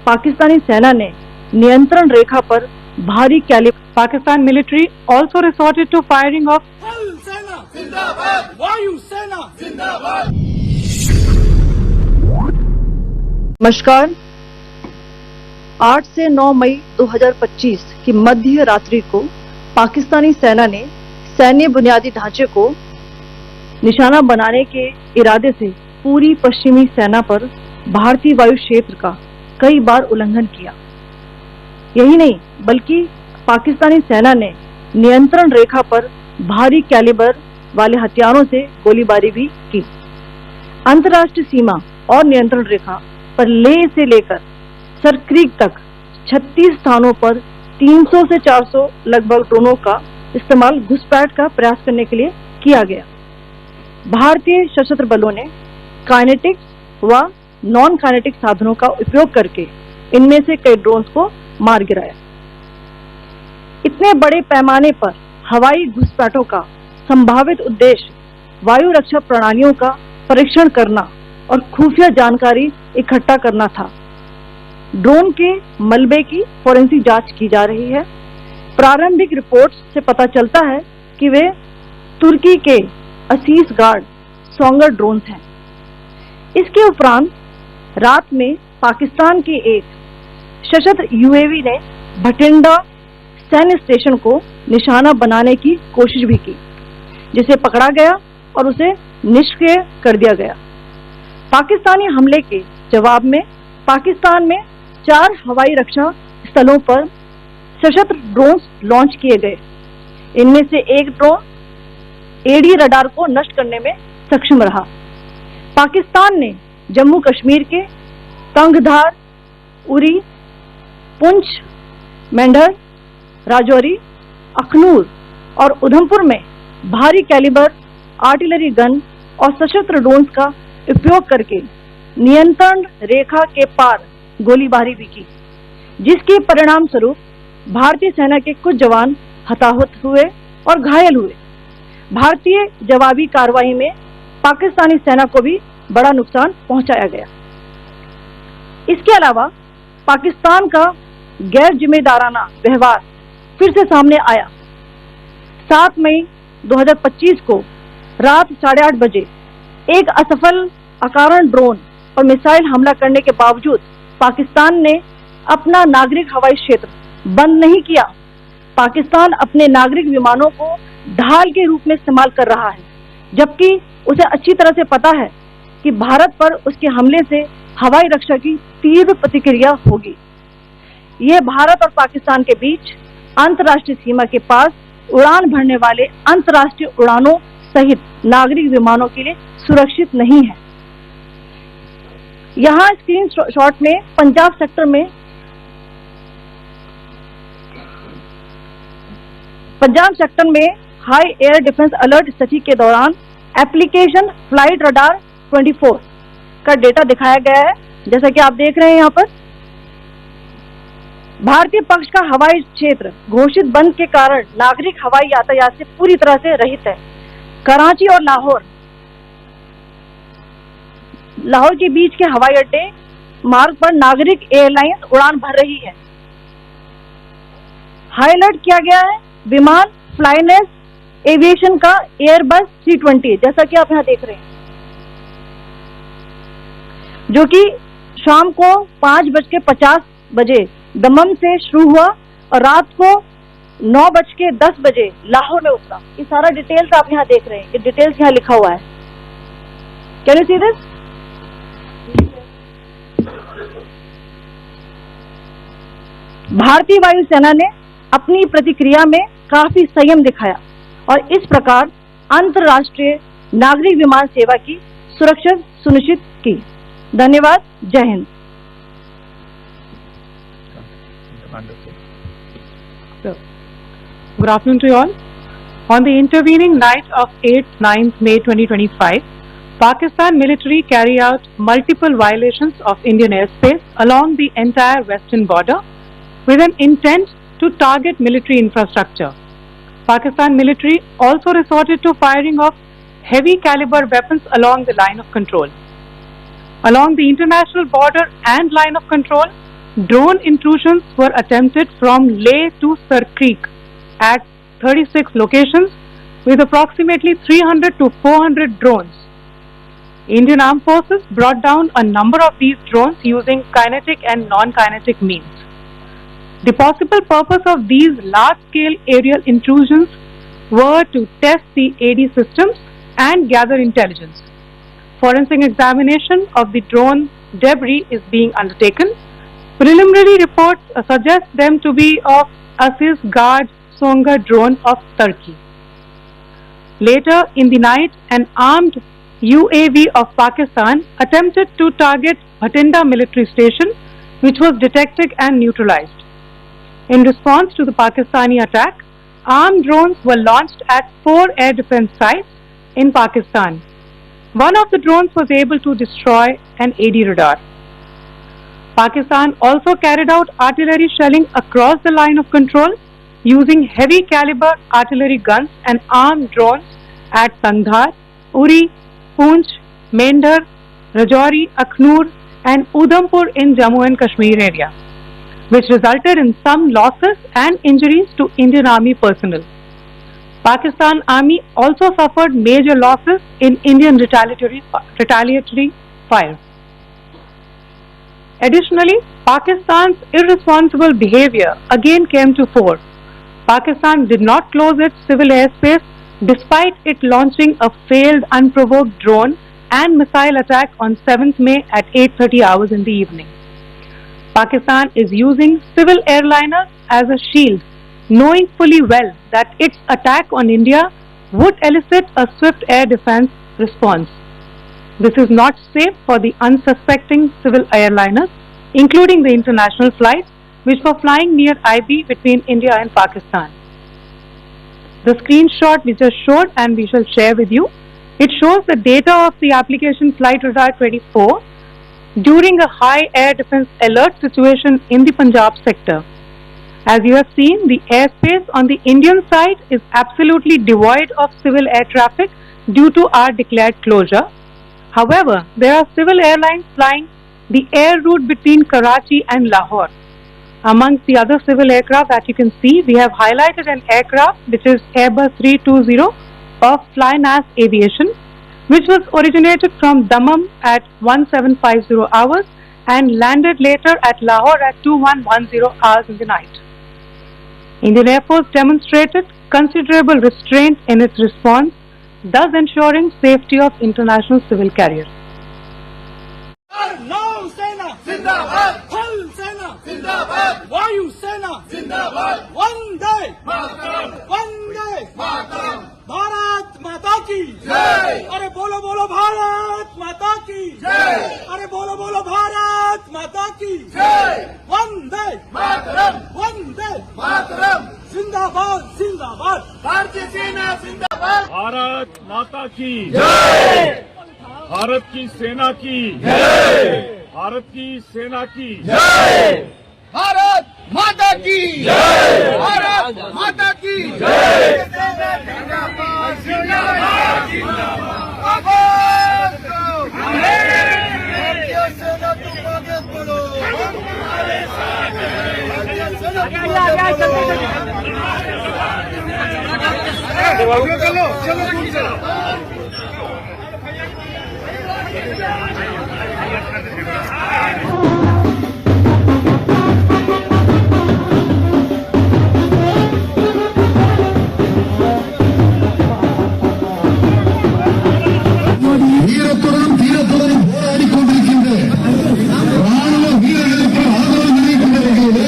पाकिस्तानी सेना ने नियंत्रण रेखा पर भारी calibre Pakistan military also resorted to firing of Thal Sena Zindabad, Vayu Sena Zindabad. नमस्कार। 8 से 9 मई 2025 की मध्य रात्रि को पाकिस्तानी सेना ने सैन्य बुनियादी ढांचे को निशाना बनाने के इरादे से पूरी पश्चिमी सेना पर भारतीय वायु क्षेत्र का कई बार उल्लंघन किया। यही नहीं बल्कि पाकिस्तानी सेना ने नियंत्रण रेखा पर भारी कैलिबर वाले हथियारों से गोलीबारी भी की। अंतर्राष्ट्रीय सीमा और नियंत्रण रेखा पर लेह से लेकर सरक्रीक तक 36 स्थानों पर 300 से 400 लगभग ड्रोनों का इस्तेमाल घुसपैठ का प्रयास करने के लिए किया गया। भारतीय सशस्त्र बलों ने काइनेटिक व नॉन काइनेटिक साधनों का उपयोग करके इनमें से कई ड्रोन्स को मार गिराया। इतने बड़े पैमाने पर हवाई घुसपैठों का संभावित उद्देश्य वायु रक्षा प्रणालियों का परीक्षण करना और खुफिया जानकारी इकट्ठा करना था। ड्रोन के मलबे की फोरेंसिक जांच की जा रही है। प्रारंभिक रिपोर्ट्स से पता चलता है कि वे तुर्की के असीस गार्ड सोंगर ड्रोन्स हैं। इसके उपरांत रात में पाकिस्तान के एक सशस्त्र यूएवी ने भटिंडा सैन्य स्टेशन को निशाना बनाने की कोशिश भी की, जिसे पकड़ा गया और उसे निष्क्रिय कर दिया गया। पाकिस्तानी हमले के जवाब में पाकिस्तान में 4 हवाई रक्षा स्थलों पर सशस्त्र ड्रोन लॉन्च किए गए। इनमें से एक ड्रोन एडी रडार को नष्ट करने में सक्षम रहा। पाकिस्तान ने जम्मू कश्मीर के तंगधार, उरी, पुंछ, मेंढर, राजौरी, अखनूर और उधमपुर में भारी कैलिबर आर्टिलरी गन और सशस्त्र ड्रोन्स का उपयोग करके नियंत्रण रेखा के पार गोलीबारी भी की, जिसके परिणाम स्वरूप भारतीय सेना के कुछ जवान हताहत हुए और घायल हुए। भारतीय जवाबी कार्रवाई में पाकिस्तानी सेना को भी बड़ा नुकसान पहुंचाया गया। इसके अलावा पाकिस्तान का गैर जिम्मेदाराना व्यवहार फिर से सामने आया। 7 मई 2025 को रात 8:30 बजे एक असफल अकारण ड्रोन और मिसाइल हमला करने के बावजूद पाकिस्तान ने अपना नागरिक हवाई क्षेत्र बंद नहीं किया। पाकिस्तान अपने नागरिक विमानों को ढाल के रूप में इस्तेमाल कर रहा है, जबकि उसे अच्छी तरह से पता है कि भारत पर उसके हमले से हवाई रक्षा की तीव्र प्रतिक्रिया होगी। यह भारत और पाकिस्तान के बीच अंतर्राष्ट्रीय सीमा के पास उड़ान भरने वाले अंतर्राष्ट्रीय उड़ानों सहित नागरिक विमानों के लिए सुरक्षित नहीं है। यहाँ स्क्रीन शॉट में पंजाब सेक्टर में हाई एयर डिफेंस अलर्ट स्थिति के दौरान एप्लीकेशन फ्लाइट रडार 24 का डेटा दिखाया गया है। जैसा कि आप देख रहे हैं यहाँ पर भारतीय पक्ष का हवाई क्षेत्र घोषित बंद के कारण नागरिक हवाई यातायात से पूरी तरह से रहित है। कराची और लाहौर के बीच के हवाई अड्डे मार्ग पर नागरिक एयरलाइंस उड़ान भर रही है। हाई अलर्ट किया गया है विमान फ्लाइनेस एविएशन का एयरबस 320, जैसा कि आप यहाँ देख रहे हैं, जो कि शाम को 5:50 बजे दमम से शुरू हुआ और रात को 9:10 बजे लाहौर में उतरा। ये सारा डिटेल्स आप यहाँ देख रहे हैं। ये डिटेल्स यहाँ लिखा हुआ है। Can you see this? भारतीय वायुसेना ने अपनी प्रतिक्रिया में काफी संयम दिखाया और इस प्रकार अंतर्राष्ट्रीय नागरिक विमान सेवा की सुरक्षा सुनिश्चित की। धन्यवाद। जय Hind. Good afternoon to you all. On the intervening night of 8-9 May 2025, Pakistan military carried out multiple violations of Indian airspace along the entire western border with an intent to target military infrastructure. Pakistan military also resorted to firing of heavy caliber weapons along the line of control. Along the international border and line of control, drone intrusions were attempted from Leh to Sar Creek at 36 locations with approximately 300 to 400 drones. Indian Armed Forces brought down a number of these drones using kinetic and non-kinetic means. The possible purpose of these large-scale aerial intrusions were to test the AD systems and gather intelligence. Forensic examination of the drone debris is being undertaken. Preliminary reports suggest them to be of Aziz Guard Songa drone of Turkey. Later in the night, an armed UAV of Pakistan attempted to target Bhatinda military station, which was detected and neutralized. In response to the Pakistani attack, armed drones were launched at 4 air defense sites in Pakistan. One of the drones was able to destroy an AD radar. Pakistan also carried out artillery shelling across the line of control using heavy caliber artillery guns and armed drones at Kandahar, Uri, Poonch, Mendhar, Rajouri, Akhnur and Udhampur in Jammu and Kashmir area, which resulted in some losses and injuries to Indian Army personnel. Pakistan Army also suffered major losses in Indian retaliatory fire. Additionally, Pakistan's irresponsible behavior again came to fore. Pakistan did not close its civil airspace despite it launching a failed unprovoked drone and missile attack on 7th May at 8:30 hours in the evening. Pakistan is using civil airliners as a shield, knowing fully well that its attack on India would elicit a swift air defense response. This is not safe for the unsuspecting civil airliners, including the international flights which were flying near IB between India and Pakistan. The screenshot we just showed and we shall share with you, it shows the data of the application Flight Radar 24 during a high air defense alert situation in the Punjab sector. As you have seen, the airspace on the Indian side is absolutely devoid of civil air traffic due to our declared closure. However, there are civil airlines flying the air route between Karachi and Lahore. Amongst the other civil aircraft that you can see, we have highlighted an aircraft which is Airbus 320 of Flynas Aviation, which was originated from Dammam at 1750 hours and landed later at Lahore at 2110 hours in the night. Indian Air Force demonstrated considerable restraint in its response, thus ensuring safety of international civil carriers. Now Sena Zindabad, Hal Sena Zindabad, Vayu Sena Zindabad, Vande Mataram, Vande Mataram, Bharat Mata ki Jai, Are bolo bolo Bharat Mata ki Jai, Are bolo bolo Bharat Mata ki Jai, Vande Mataram, Vande Mataram, Zindabad, Zindabad, Bharatiya Sena Zindabad, Bharat माता की जय, भारत की सेना की जय, भारत की सेना की जय, भारत माता की जय, भारत माता की जय, जिंदाबाद जिंदाबाद जिंदाबाद, आवाज दो, भारतीय सेना तुम आगे बढ़ो, हम तुम्हारे साथ हैं, भारतीय सेना तुम आगे बढ़ो, चलो चलो வீரத்துடன் தீரத்துடன் போராடிக் கொண்டிருக்கின்ற ராணுவ வீரர்களுக்கு ஆதரவு தெரிவிக்கின்ற வகையிலே